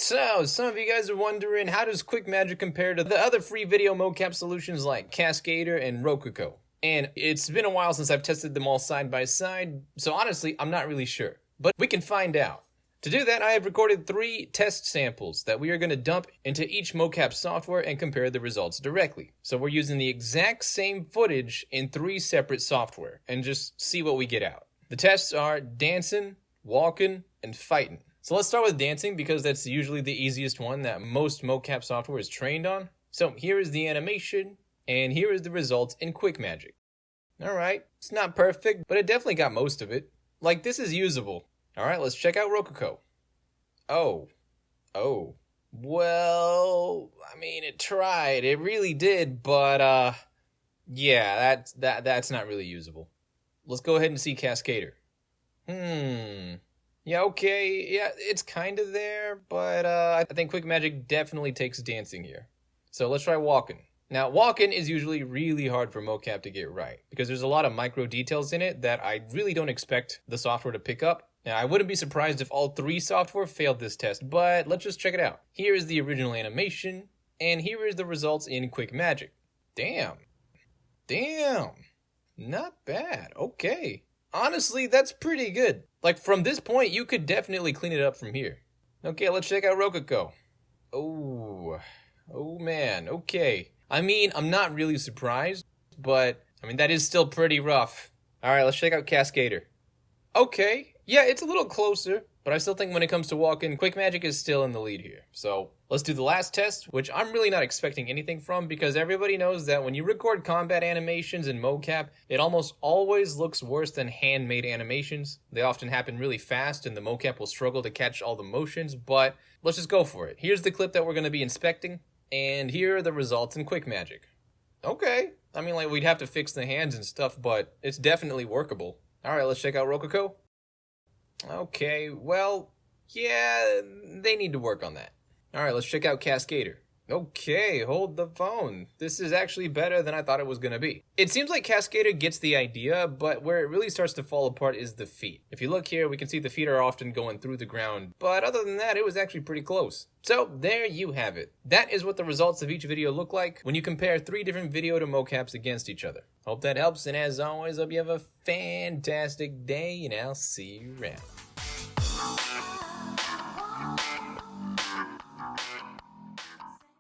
So, some of you guys are wondering, how does QuickMagic compare to the other free video mocap solutions like Cascadeur and Rokoko? And it's been a while since I've tested them all side by side, so honestly, I'm not really sure. But we can find out. To do that, I have recorded 3 test samples that we are going to dump into each mocap software and compare the results directly. So we're using the exact same footage in 3 separate software, and just see what we get out. The tests are dancing, walking, and fighting. So let's start with dancing because that's usually the easiest one that most mocap software is trained on. So here is the animation, and here is the results in QuickMagic. Alright, it's not perfect, but it definitely got most of it. Like, this is usable. Alright, let's check out Rokoko. Oh. Well, I mean, it tried. It really did, but, yeah, that's not really usable. Let's go ahead and see Cascadeur. Yeah, okay, yeah, it's kind of there, but I think QuickMagic definitely takes dancing here. So let's try walking. Now, walking is usually really hard for mocap to get right, because there's a lot of micro details in it that I really don't expect the software to pick up. Now, I wouldn't be surprised if all 3 software failed this test, but let's just check it out. Here is the original animation, and here is the results in QuickMagic. Damn, not bad, okay. Honestly, that's pretty good. Like, from this point, you could definitely clean it up from here. Okay, let's check out Rokoko. Oh man, okay. I mean, I'm not really surprised, but, I mean, that is still pretty rough. Alright, let's check out Cascadeur. Okay, yeah, it's a little closer, but I still think when it comes to walking, QuickMagic is still in the lead here. So, let's do the last test, which I'm really not expecting anything from, because everybody knows that when you record combat animations in MoCap, it almost always looks worse than handmade animations. They often happen really fast, and the MoCap will struggle to catch all the motions, but let's just go for it. Here's the clip that we're going to be inspecting, and here are the results in QuickMagic. Okay, I mean, like, we'd have to fix the hands and stuff, but it's definitely workable. Alright, let's check out Rokoko. Okay, well, yeah, they need to work on that. Alright, let's check out Cascadeur. Okay, hold the phone. This is actually better than I thought it was going to be. It seems like Cascadeur gets the idea, but where it really starts to fall apart is the feet. If you look here, we can see the feet are often going through the ground, but other than that, it was actually pretty close. So, there you have it. That is what the results of each video look like when you compare 3 different video to mocaps against each other. Hope that helps, and as always, hope you have a fantastic day, and I'll see you around.